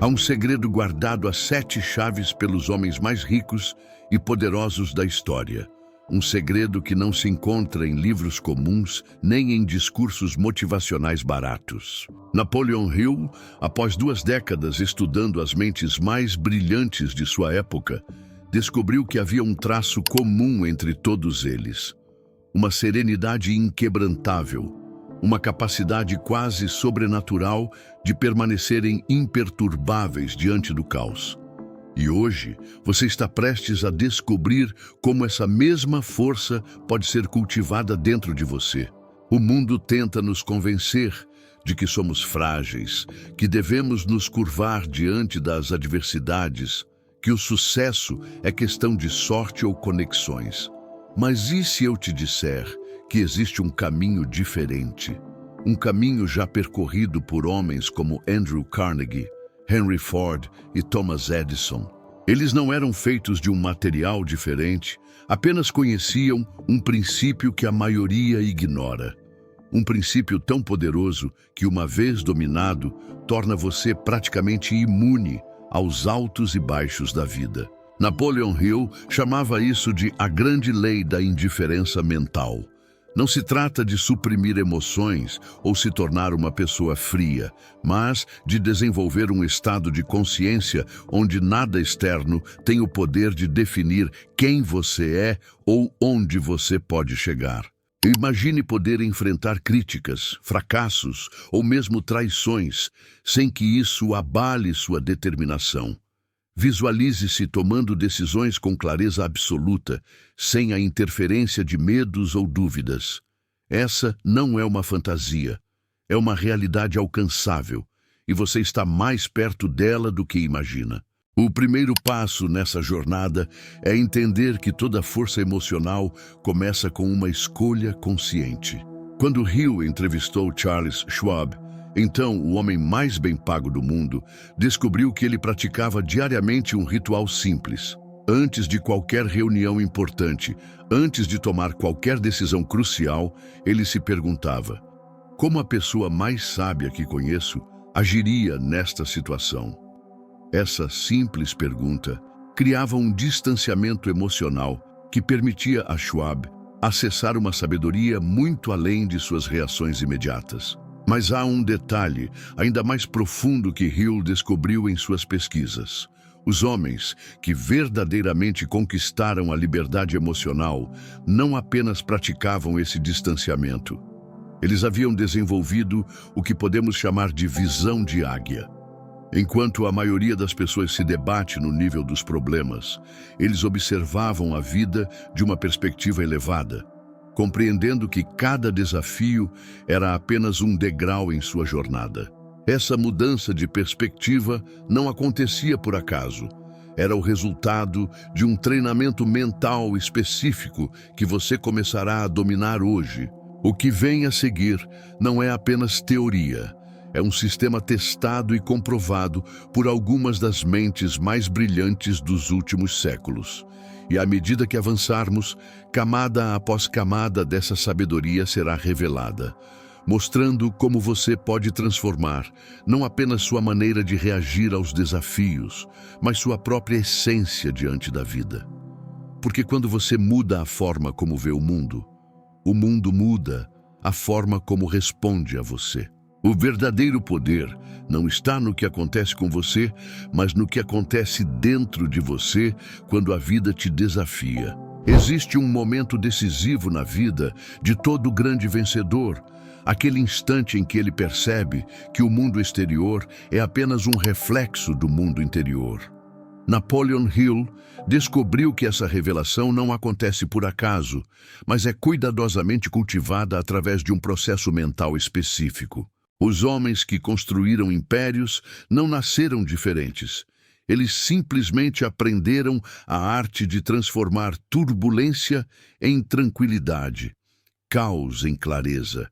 Há um segredo guardado a 7 chaves pelos homens mais ricos e poderosos da história. Um segredo que não se encontra em livros comuns nem em discursos motivacionais baratos. Napoleon Hill, após 2 décadas estudando as mentes mais brilhantes de sua época, descobriu que havia um traço comum entre todos eles: uma serenidade inquebrantável, uma capacidade quase sobrenatural de permanecerem imperturbáveis diante do caos. E hoje, você está prestes a descobrir como essa mesma força pode ser cultivada dentro de você. O mundo tenta nos convencer de que somos frágeis, que devemos nos curvar diante das adversidades, que o sucesso é questão de sorte ou conexões. Mas e se eu te disser que existe um caminho diferente? Um caminho já percorrido por homens como Andrew Carnegie, Henry Ford e Thomas Edison. Eles não eram feitos de um material diferente, apenas conheciam um princípio que a maioria ignora. Um princípio tão poderoso que, uma vez dominado, torna você praticamente imune aos altos e baixos da vida. Napoleon Hill chamava isso de a grande lei da indiferença mental. Não se trata de suprimir emoções ou se tornar uma pessoa fria, mas de desenvolver um estado de consciência onde nada externo tem o poder de definir quem você é ou onde você pode chegar. Imagine poder enfrentar críticas, fracassos ou mesmo traições, sem que isso abale sua determinação. Visualize-se tomando decisões com clareza absoluta, sem a interferência de medos ou dúvidas. Essa não é uma fantasia, é uma realidade alcançável, e você está mais perto dela do que imagina. O primeiro passo nessa jornada é entender que toda força emocional começa com uma escolha consciente. Quando Hill entrevistou Charles Schwab, então o homem mais bem pago do mundo, descobriu que ele praticava diariamente um ritual simples. Antes de qualquer reunião importante, antes de tomar qualquer decisão crucial, ele se perguntava: como a pessoa mais sábia que conheço agiria nesta situação? Essa simples pergunta criava um distanciamento emocional que permitia a Schwab acessar uma sabedoria muito além de suas reações imediatas. Mas há um detalhe ainda mais profundo que Hill descobriu em suas pesquisas. Os homens que verdadeiramente conquistaram a liberdade emocional não apenas praticavam esse distanciamento. Eles haviam desenvolvido o que podemos chamar de visão de águia. Enquanto a maioria das pessoas se debate no nível dos problemas, eles observavam a vida de uma perspectiva elevada, compreendendo que cada desafio era apenas um degrau em sua jornada. Essa mudança de perspectiva não acontecia por acaso. Era o resultado de um treinamento mental específico que você começará a dominar hoje. O que vem a seguir não é apenas teoria. É um sistema testado e comprovado por algumas das mentes mais brilhantes dos últimos séculos. E à medida que avançarmos, camada após camada dessa sabedoria será revelada, mostrando como você pode transformar não apenas sua maneira de reagir aos desafios, mas sua própria essência diante da vida. Porque quando você muda a forma como vê o mundo muda a forma como responde a você. O verdadeiro poder não está no que acontece com você, mas no que acontece dentro de você quando a vida te desafia. Existe um momento decisivo na vida de todo grande vencedor, aquele instante em que ele percebe que o mundo exterior é apenas um reflexo do mundo interior. Napoleon Hill descobriu que essa revelação não acontece por acaso, mas é cuidadosamente cultivada através de um processo mental específico. Os homens que construíram impérios não nasceram diferentes. Eles simplesmente aprenderam a arte de transformar turbulência em tranquilidade, caos em clareza.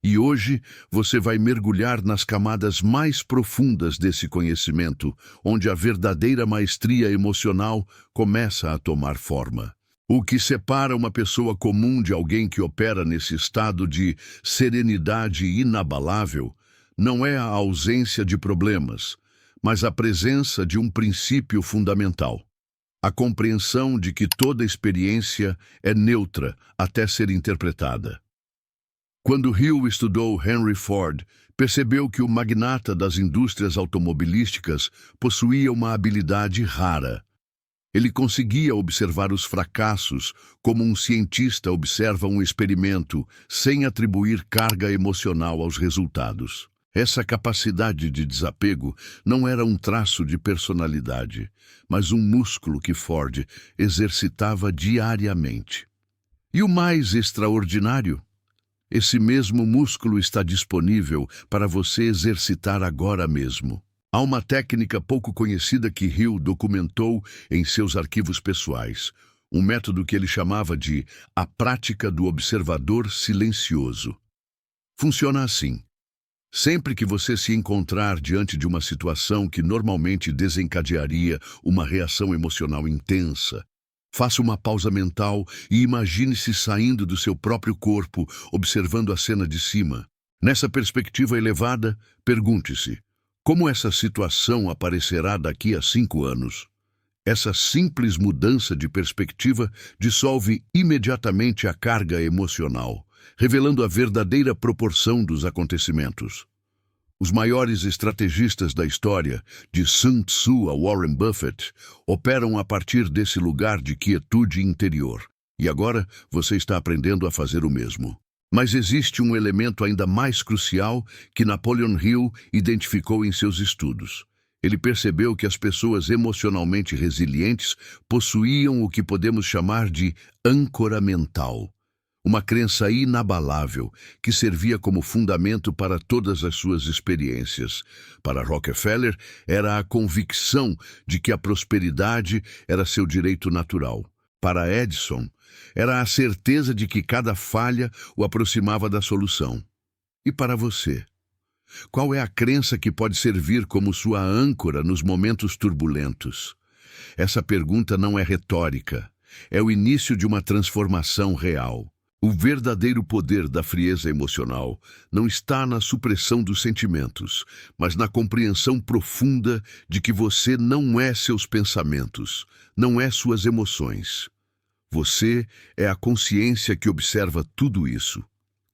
E hoje você vai mergulhar nas camadas mais profundas desse conhecimento, onde a verdadeira maestria emocional começa a tomar forma. O que separa uma pessoa comum de alguém que opera nesse estado de serenidade inabalável não é a ausência de problemas, mas a presença de um princípio fundamental: a compreensão de que toda experiência é neutra até ser interpretada. Quando Hill estudou Henry Ford, percebeu que o magnata das indústrias automobilísticas possuía uma habilidade rara. Ele conseguia observar os fracassos como um cientista observa um experimento, sem atribuir carga emocional aos resultados. Essa capacidade de desapego não era um traço de personalidade, mas um músculo que Ford exercitava diariamente. E o mais extraordinário? Esse mesmo músculo está disponível para você exercitar agora mesmo. Há uma técnica pouco conhecida que Hill documentou em seus arquivos pessoais, um método que ele chamava de a prática do observador silencioso. Funciona assim. Sempre que você se encontrar diante de uma situação que normalmente desencadearia uma reação emocional intensa, faça uma pausa mental e imagine-se saindo do seu próprio corpo, observando a cena de cima. Nessa perspectiva elevada, pergunte-se: como essa situação aparecerá daqui a 5 anos? Essa simples mudança de perspectiva dissolve imediatamente a carga emocional, revelando a verdadeira proporção dos acontecimentos. Os maiores estrategistas da história, de Sun Tzu a Warren Buffett, operam a partir desse lugar de quietude interior. E agora você está aprendendo a fazer o mesmo. Mas existe um elemento ainda mais crucial que Napoleon Hill identificou em seus estudos. Ele percebeu que as pessoas emocionalmente resilientes possuíam o que podemos chamar de âncora mental. Uma crença inabalável que servia como fundamento para todas as suas experiências. Para Rockefeller, era a convicção de que a prosperidade era seu direito natural. Para Edison, era a certeza de que cada falha o aproximava da solução. E para você? Qual é a crença que pode servir como sua âncora nos momentos turbulentos? Essa pergunta não é retórica. É o início de uma transformação real. O verdadeiro poder da frieza emocional não está na supressão dos sentimentos, mas na compreensão profunda de que você não é seus pensamentos, não é suas emoções. Você é a consciência que observa tudo isso.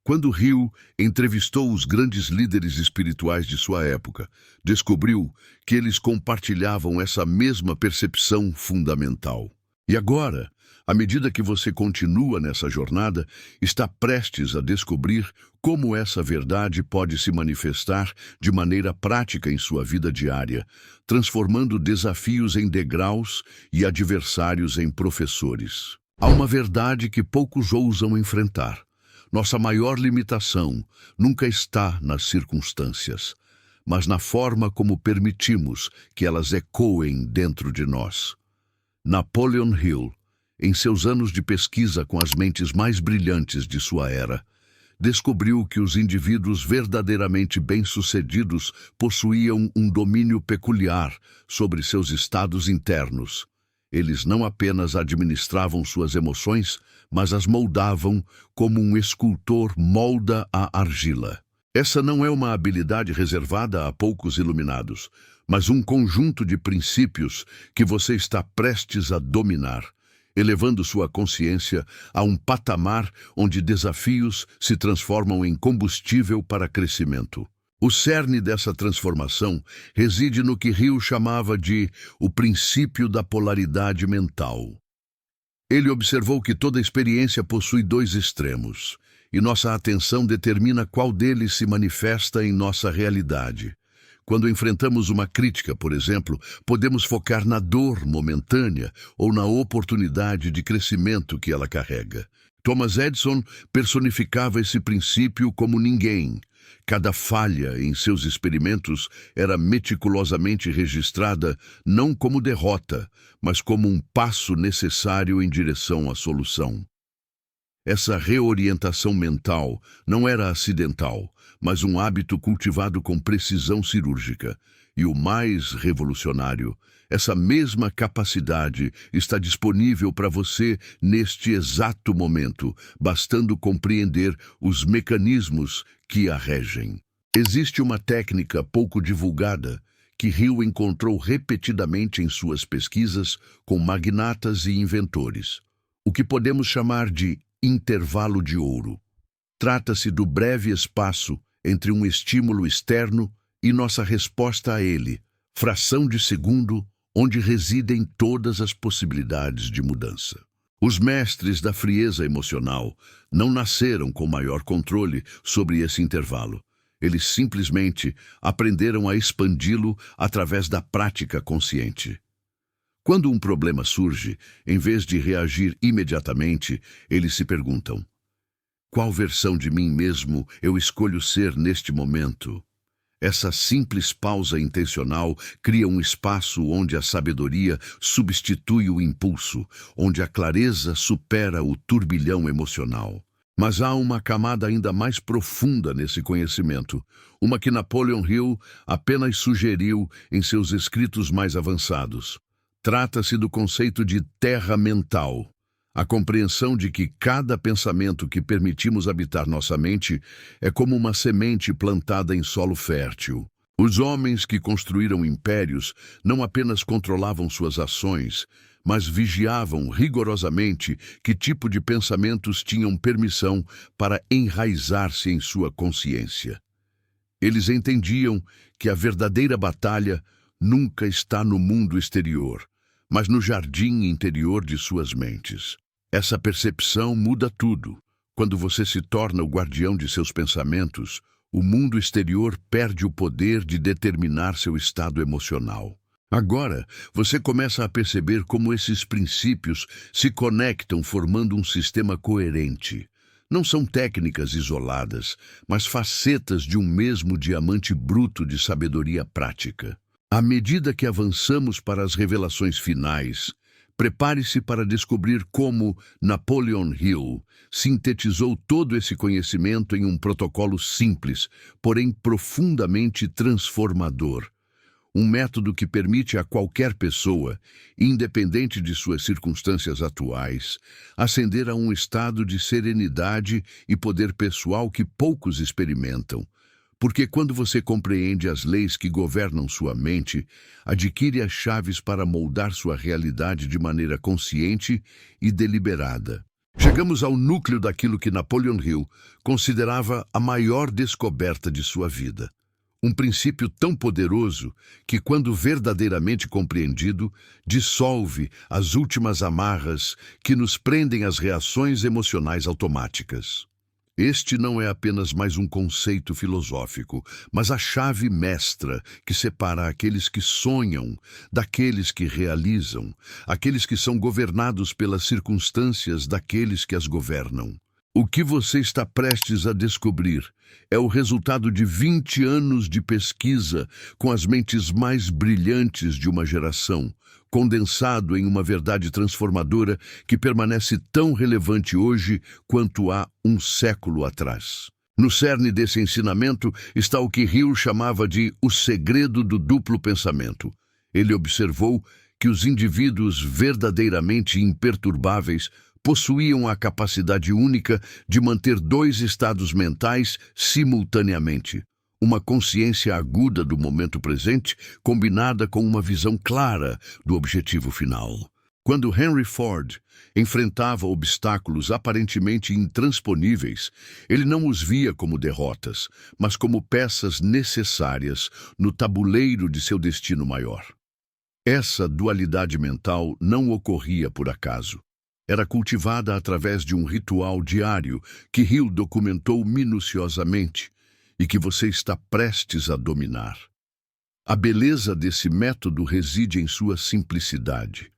Quando Hill entrevistou os grandes líderes espirituais de sua época, descobriu que eles compartilhavam essa mesma percepção fundamental. E agora, à medida que você continua nessa jornada, está prestes a descobrir como essa verdade pode se manifestar de maneira prática em sua vida diária, transformando desafios em degraus e adversários em professores. Há uma verdade que poucos ousam enfrentar. Nossa maior limitação nunca está nas circunstâncias, mas na forma como permitimos que elas ecoem dentro de nós. Napoleon Hill, em seus anos de pesquisa com as mentes mais brilhantes de sua era, descobriu que os indivíduos verdadeiramente bem-sucedidos possuíam um domínio peculiar sobre seus estados internos. Eles não apenas administravam suas emoções, mas as moldavam como um escultor molda a argila. Essa não é uma habilidade reservada a poucos iluminados, mas um conjunto de princípios que você está prestes a dominar, elevando sua consciência a um patamar onde desafios se transformam em combustível para crescimento. O cerne dessa transformação reside no que Hill chamava de o princípio da polaridade mental. Ele observou que toda experiência possui 2 extremos, e nossa atenção determina qual deles se manifesta em nossa realidade. Quando enfrentamos uma crítica, por exemplo, podemos focar na dor momentânea ou na oportunidade de crescimento que ela carrega. Thomas Edison personificava esse princípio como ninguém. Cada falha em seus experimentos era meticulosamente registrada não como derrota, mas como um passo necessário em direção à solução. Essa reorientação mental não era acidental, mas um hábito cultivado com precisão cirúrgica. E o mais revolucionário, essa mesma capacidade está disponível para você neste exato momento, bastando compreender os mecanismos que a regem. Existe uma técnica pouco divulgada que Hill encontrou repetidamente em suas pesquisas com magnatas e inventores, o que podemos chamar de intervalo de ouro. Trata-se do breve espaço entre um estímulo externo e nossa resposta a ele, fração de segundo, onde residem todas as possibilidades de mudança. Os mestres da frieza emocional não nasceram com maior controle sobre esse intervalo. Eles simplesmente aprenderam a expandi-lo através da prática consciente. Quando um problema surge, em vez de reagir imediatamente, eles se perguntam: qual versão de mim mesmo eu escolho ser neste momento? Essa simples pausa intencional cria um espaço onde a sabedoria substitui o impulso, onde a clareza supera o turbilhão emocional. Mas há uma camada ainda mais profunda nesse conhecimento, uma que Napoleon Hill apenas sugeriu em seus escritos mais avançados. Trata-se do conceito de terra mental. A compreensão de que cada pensamento que permitimos habitar nossa mente é como uma semente plantada em solo fértil. Os homens que construíram impérios não apenas controlavam suas ações, mas vigiavam rigorosamente que tipo de pensamentos tinham permissão para enraizar-se em sua consciência. Eles entendiam que a verdadeira batalha nunca está no mundo exterior, mas no jardim interior de suas mentes. Essa percepção muda tudo. Quando você se torna o guardião de seus pensamentos, o mundo exterior perde o poder de determinar seu estado emocional. Agora, você começa a perceber como esses princípios se conectam formando um sistema coerente. Não são técnicas isoladas, mas facetas de um mesmo diamante bruto de sabedoria prática. À medida que avançamos para as revelações finais, prepare-se para descobrir como Napoleon Hill sintetizou todo esse conhecimento em um protocolo simples, porém profundamente transformador. Um método que permite a qualquer pessoa, independente de suas circunstâncias atuais, ascender a um estado de serenidade e poder pessoal que poucos experimentam. Porque quando você compreende as leis que governam sua mente, adquire as chaves para moldar sua realidade de maneira consciente e deliberada. Chegamos ao núcleo daquilo que Napoleon Hill considerava a maior descoberta de sua vida. Um princípio tão poderoso que, quando verdadeiramente compreendido, dissolve as últimas amarras que nos prendem às reações emocionais automáticas. Este não é apenas mais um conceito filosófico, mas a chave mestra que separa aqueles que sonham daqueles que realizam, aqueles que são governados pelas circunstâncias daqueles que as governam. O que você está prestes a descobrir é o resultado de 20 anos de pesquisa com as mentes mais brilhantes de uma geração, condensado em uma verdade transformadora que permanece tão relevante hoje quanto há um século atrás. No cerne desse ensinamento está o que Hill chamava de o segredo do duplo pensamento. Ele observou que os indivíduos verdadeiramente imperturbáveis possuíam a capacidade única de manter dois estados mentais simultaneamente. Uma consciência aguda do momento presente, combinada com uma visão clara do objetivo final. Quando Henry Ford enfrentava obstáculos aparentemente intransponíveis, ele não os via como derrotas, mas como peças necessárias no tabuleiro de seu destino maior. Essa dualidade mental não ocorria por acaso. Era cultivada através de um ritual diário que Hill documentou minuciosamente e que você está prestes a dominar. A beleza desse método reside em sua simplicidade.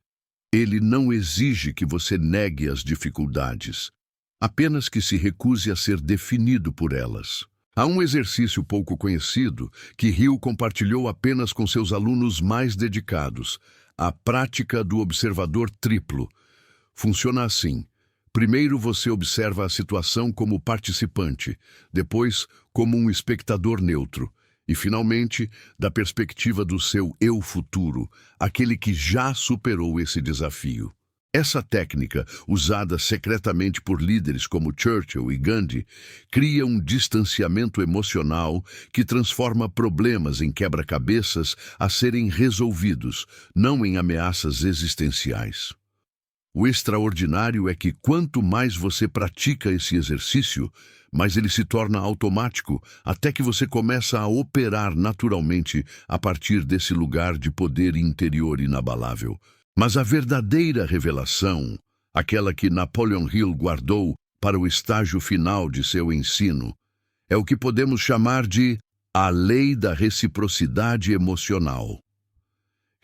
Ele não exige que você negue as dificuldades, apenas que se recuse a ser definido por elas. Há um exercício pouco conhecido que Hill compartilhou apenas com seus alunos mais dedicados, a prática do observador triplo. Funciona assim. Primeiro você observa a situação como participante, depois como um espectador neutro e, finalmente, da perspectiva do seu eu futuro, aquele que já superou esse desafio. Essa técnica, usada secretamente por líderes como Churchill e Gandhi, cria um distanciamento emocional que transforma problemas em quebra-cabeças a serem resolvidos, não em ameaças existenciais. O extraordinário é que quanto mais você pratica esse exercício, mais ele se torna automático, até que você começa a operar naturalmente a partir desse lugar de poder interior inabalável. Mas a verdadeira revelação, aquela que Napoleon Hill guardou para o estágio final de seu ensino, é o que podemos chamar de a lei da reciprocidade emocional.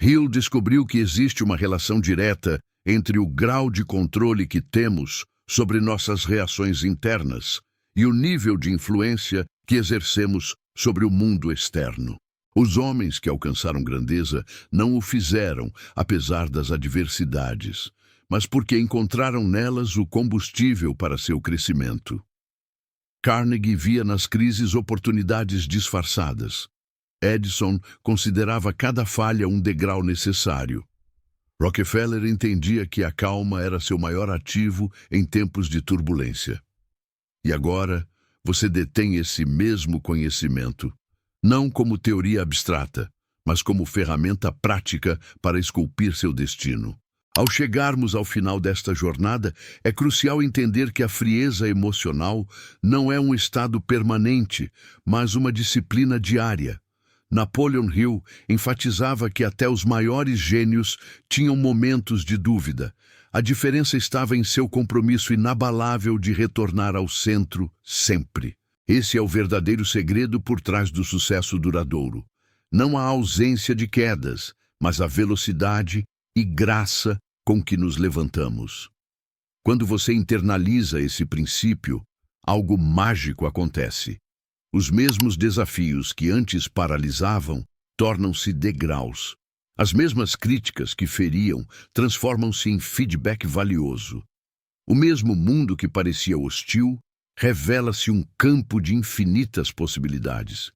Hill descobriu que existe uma relação direta entre o grau de controle que temos sobre nossas reações internas e o nível de influência que exercemos sobre o mundo externo. Os homens que alcançaram grandeza não o fizeram apesar das adversidades, mas porque encontraram nelas o combustível para seu crescimento. Carnegie via nas crises oportunidades disfarçadas. Edison considerava cada falha um degrau necessário. Rockefeller entendia que a calma era seu maior ativo em tempos de turbulência. E agora, você detém esse mesmo conhecimento, não como teoria abstrata, mas como ferramenta prática para esculpir seu destino. Ao chegarmos ao final desta jornada, é crucial entender que a frieza emocional não é um estado permanente, mas uma disciplina diária. Napoleon Hill enfatizava que até os maiores gênios tinham momentos de dúvida. A diferença estava em seu compromisso inabalável de retornar ao centro sempre. Esse é o verdadeiro segredo por trás do sucesso duradouro. Não a ausência de quedas, mas a velocidade e graça com que nos levantamos. Quando você internaliza esse princípio, algo mágico acontece. Os mesmos desafios que antes paralisavam tornam-se degraus. As mesmas críticas que feriam transformam-se em feedback valioso. O mesmo mundo que parecia hostil revela-se um campo de infinitas possibilidades.